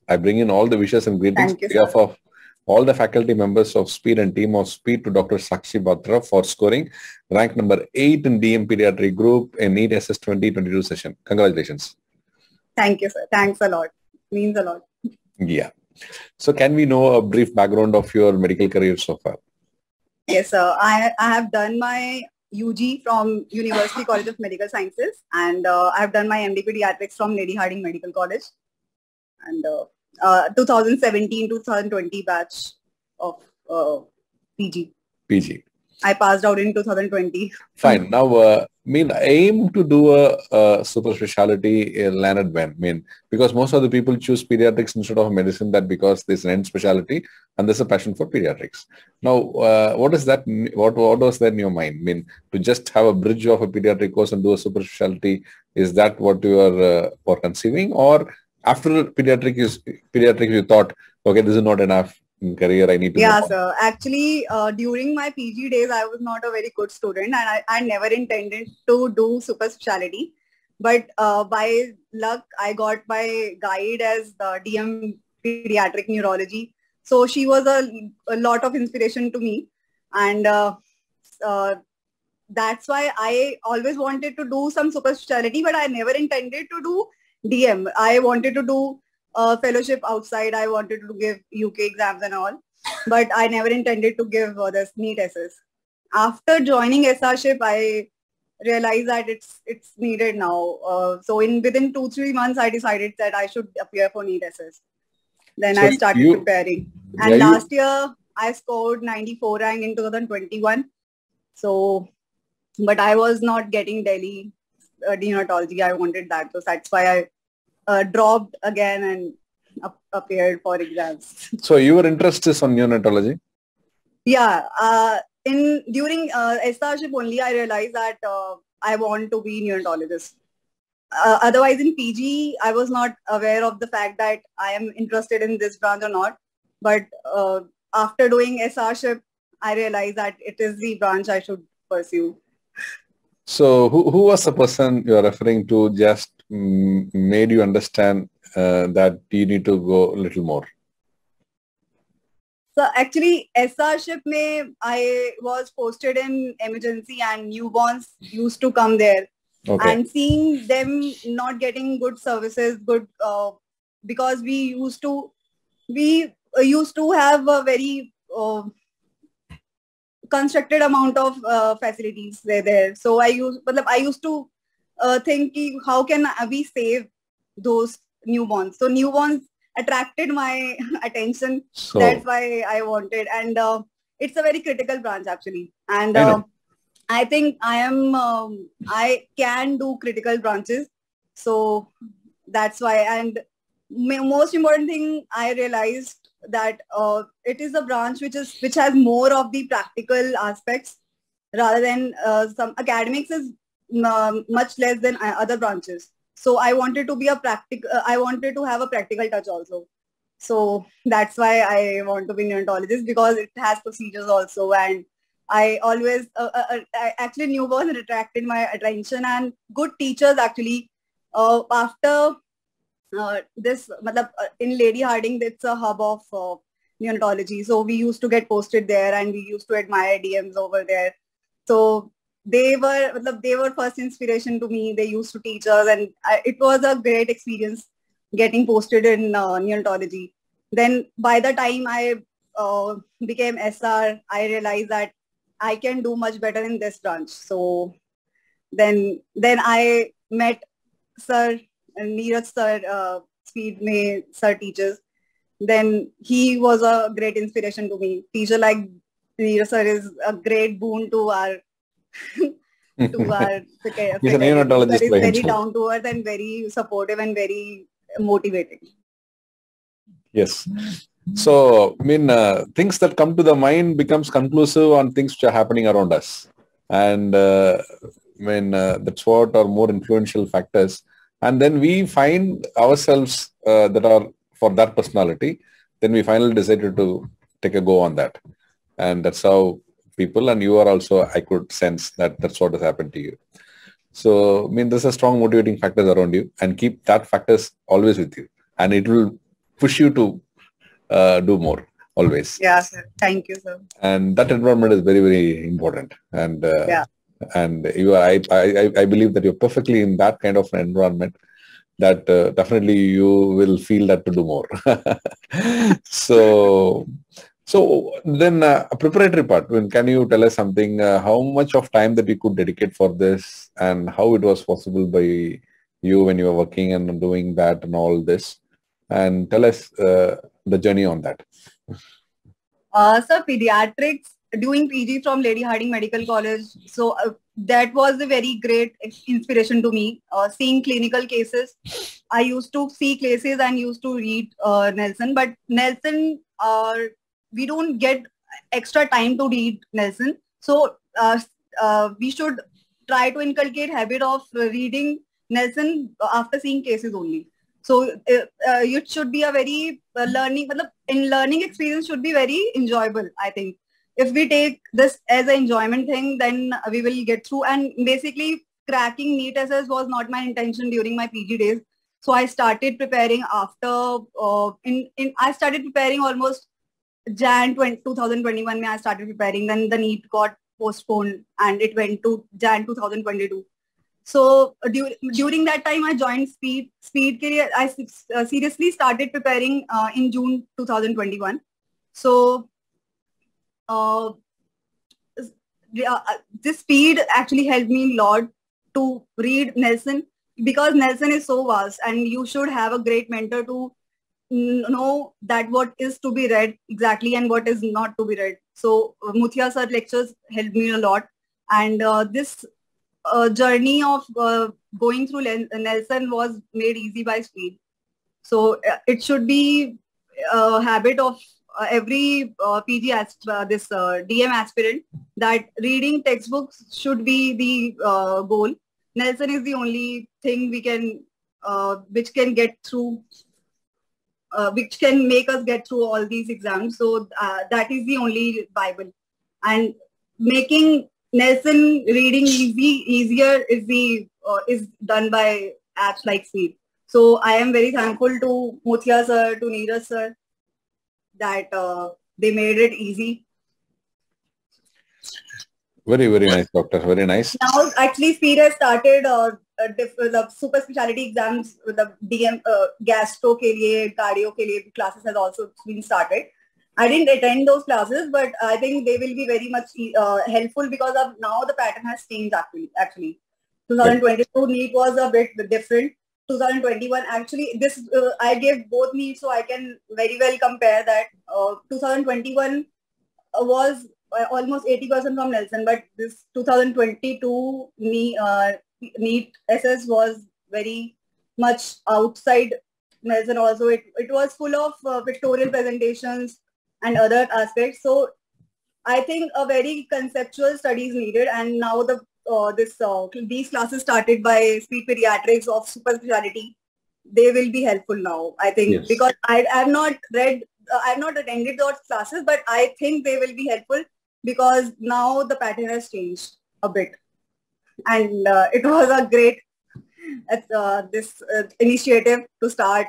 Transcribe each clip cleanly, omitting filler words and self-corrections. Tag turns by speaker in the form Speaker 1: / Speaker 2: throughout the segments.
Speaker 1: I bring in all the wishes and greetings on behalf of all the faculty members of SPEED and team of SPEED to Dr. Sakshi Batra for scoring rank number 8 in DM Pediatric group in NEET SS 2022 session. Congratulations.
Speaker 2: Thank you, sir. Thanks a lot. Means a lot.
Speaker 1: Yeah. So can we know a brief background of your medical career so far?
Speaker 2: Yes, sir. I have done my UG from University College of Medical Sciences, and I have done my MD Pediatrics from Lady Harding Medical College, and 2017-2020 batch of PG. I passed out in 2020.
Speaker 1: Fine. Now, aim to do a super specialty landed when? Because most of the people choose pediatrics instead of medicine, that because there's an end specialty and there's a passion for pediatrics. Now, what is that? What was that in your mind? To just have a bridge of a pediatric course and do a super specialty, is that what you are conceiving? Or after pediatrics you thought, okay, this is not enough in career, I need to
Speaker 2: Yeah, sir. Actually, during my PG days, I was not a very good student, and I never intended to do super specialty. But by luck, I got my guide as the DM Pediatric Neurology. So she was a lot of inspiration to me. And that's why I always wanted to do some super specialty, but I never intended to do DM. I wanted to do fellowship outside. I wanted to give UK exams and all, but I never intended to give this NEET SS. After joining SRship, I realized that it's needed now. So within 2-3 months, I decided that I should appear for NEET SS. Then I started preparing. And last year, I scored 94 rank in 2021. So, but I was not getting Delhi neonatology. I wanted that. So that's why I dropped again and appeared for exams.
Speaker 1: So your interest is on neonatology?
Speaker 2: Yeah. During SRship only, I realized that I want to be neonatologist. Otherwise, in PG, I was not aware of the fact that I am interested in this branch or not. But after doing SRship, I realized that it is the branch I should pursue.
Speaker 1: So who was the person you are referring to just made you understand that you need to go a little more?
Speaker 2: So actually, SRship I was posted in emergency and newborns used to come there. Okay. And seeing them not getting good services, because we used to have a very constructed amount of facilities there. So I used to think, how can we save those newborns? So newborns attracted my attention. So that's why I wanted, and it's a very critical branch actually. And I think I can do critical branches. So that's why. And most important thing, I realized that it is a branch which has more of the practical aspects rather than some academics is much less than other branches. So I wanted to be I wanted to have a practical touch also. So that's why I want to be neonatologist, because it has procedures also, and I always actually newborns attracted my attention, and good teachers actually. After this, in Lady Harding, it's a hub of neonatology. So we used to get posted there, and we used to admire DMs over there. So they were first inspiration to me. They used to teach us, and it was a great experience getting posted in neonatology. Then by the time I became SR, I realized that I can do much better in this branch. So then I met Sir NEET Sir, Speed May Sir teachers. Then he was a great inspiration to me. Teacher like NEET Sir is a great boon to our He's a neonatologist. He's very down to earth and very supportive and very motivating.
Speaker 1: Yes. So, things that come to the mind becomes conclusive on things which are happening around us. And that's what are more influential factors. And then we find ourselves that are for that personality. Then we finally decided to take a go on that. And that's how people, and you are also, I could sense that that's what has happened to you. So, there's a strong motivating factors around you, and keep that factors always with you. And it will push you to do more always.
Speaker 2: Yeah, sir. Thank you, sir.
Speaker 1: And that environment is very, very important. And
Speaker 2: Yeah.
Speaker 1: and you are, I believe that you're perfectly in that kind of environment that definitely you will feel that to do more. So, so then a preparatory part, can you tell us something, how much of time that you could dedicate for this and how it was possible by you when you were working and doing that and all this, and tell us the journey on that.
Speaker 2: So pediatrics, doing PG from Lady Harding Medical College. So that was a very great inspiration to me. Seeing clinical cases, I used to see cases and used to read Nelson. But Nelson, we don't get extra time to read Nelson. So we should try to inculcate habit of reading Nelson after seeing cases only. So it should be a very learning experience should be very enjoyable, I think. If we take this as an enjoyment thing, then we will get through. And basically, cracking NEET SS was not my intention during my PG days. So I started preparing after, I started preparing almost Jan 2021 I started preparing. Then the NEET got postponed and it went to Jan 2022. So during that time, I joined Speed Career. I seriously started preparing in June 2021. So this Speed actually helped me a lot to read Nelson, because Nelson is so vast and you should have a great mentor to know that what is to be read exactly and what is not to be read. So Muthia sir lectures helped me a lot, and this journey of going through Nelson was made easy by Speed. So it should be a habit of every PG DM aspirant that reading textbooks should be the goal. Nelson is the only thing we can which can get through, which can make us get through all these exams. So that is the only Bible, and making Nelson reading easier is done by apps like Speed. So I am very thankful to Muthia sir, to Neeraj sir, that they made it easy.
Speaker 1: Very, very nice, doctor. Very nice.
Speaker 2: Now, actually, Speed has started the super specialty exams with the DM gastro ke liye, cardio ke liye classes has also been started. I didn't attend those classes, but I think they will be very much helpful, because of now the pattern has changed actually. 2022 NEET was a bit different. 2021 actually, this I gave both NEET, so I can very well compare that. 2021 was almost 80% from Nelson, but this 2022 NEET SS was very much outside Nelson also. It was full of pictorial presentations and other aspects. So I think a very conceptual study is needed, and now these classes started by Speed Pediatrics of super specialty, they will be helpful now, I think. Yes. Because I have not attended those classes, but I think they will be helpful, because now the pattern has changed a bit, and it was a great initiative to start.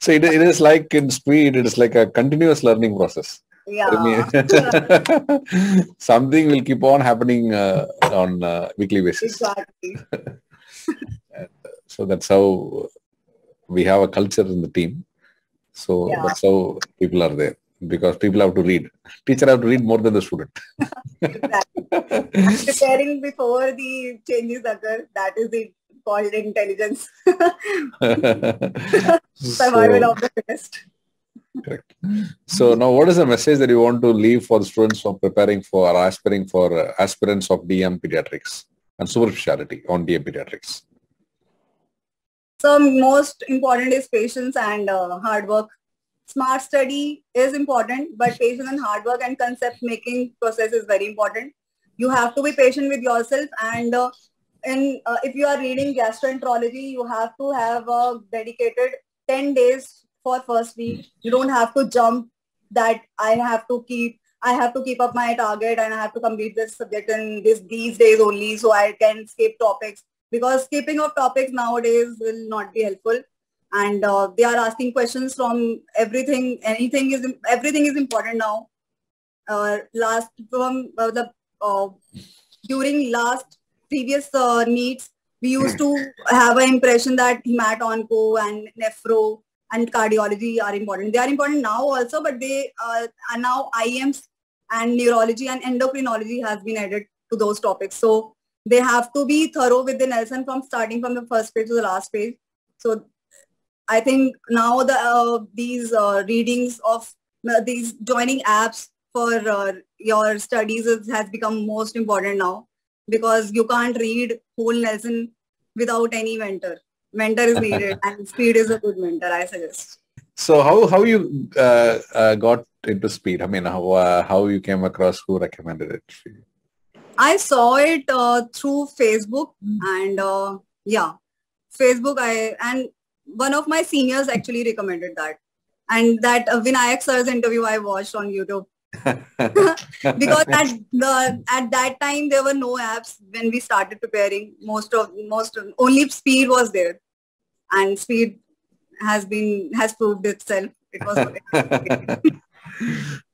Speaker 1: So it is like in Speed, it is like a continuous learning process.
Speaker 2: Yeah.
Speaker 1: Something will keep on happening on a weekly basis.
Speaker 2: Exactly.
Speaker 1: So that's how we have a culture in the team. So that's how people are there, because people have to read. Teacher have to read more than the student.
Speaker 2: Exactly. And preparing before the changes occur, that is called intelligence. Survival of the fittest.
Speaker 1: Correct. So now, what is the message that you want to leave for the students who are preparing for or aspiring for aspirants of DM Pediatrics and super specialty on DM Pediatrics?
Speaker 2: So most important is patience and hard work. Smart study is important, but patience and hard work and concept making process is very important. You have to be patient with yourself, and if you are reading gastroenterology, you have to have a dedicated 10 days for first week. You don't have to jump that I have to keep up my target and I have to complete this subject in these days only, so I can skip topics, because skipping of topics nowadays will not be helpful. and they are asking questions from everything. Everything is important now. During last previous NEETs, we used to have an impression that hemat-onco and nephro and cardiology are important. They are important now also, but they are now IMs and neurology and endocrinology has been added to those topics. So they have to be thorough with the Nelson from starting from the first page to the last page. So I think now these readings of these joining apps for your studies has become most important now, because you can't read whole Nelson without any mentor. Mentor is needed, and Speed is a good mentor, I suggest.
Speaker 1: So how you got into Speed? I mean, how you came across, who recommended it for you?
Speaker 2: I saw it through Facebook, and Facebook. And one of my seniors actually recommended that, and that Vinayak sir's interview I watched on YouTube. Because at that time there were no apps when we started preparing. Only Speed was there, and Speed has proved itself. It was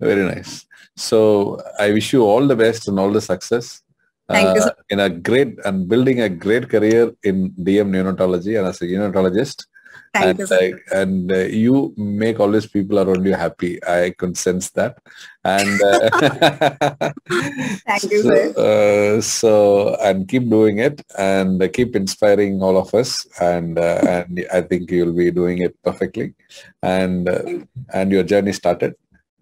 Speaker 1: very nice. So I wish you all the best and all the success.
Speaker 2: Thank you, sir.
Speaker 1: In a great and building a great career in DM neonatology and as a neonatologist.
Speaker 2: Thank you, sir.
Speaker 1: And you make all these people around you happy. I can sense that. And
Speaker 2: thank you, sir.
Speaker 1: And keep doing it and keep inspiring all of us. And I think you'll be doing it perfectly. And your journey started,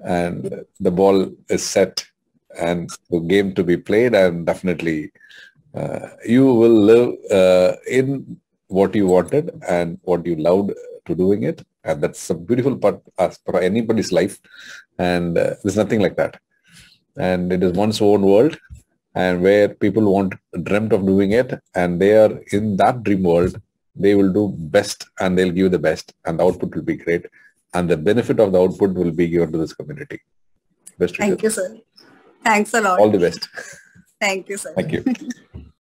Speaker 1: and the ball is set, and the game to be played, and definitely you will live in what you wanted and what you loved to doing it. And that's a beautiful part as for anybody's life. And there's nothing like that. And it is one's own world, and where people dreamt of doing it, and they are in that dream world, they will do best and they'll give the best, and the output will be great. And the benefit of the output will be given to this community. Best
Speaker 2: Thank you, sir. Thanks a lot.
Speaker 1: All the best.
Speaker 2: Thank you, sir.
Speaker 1: Thank you.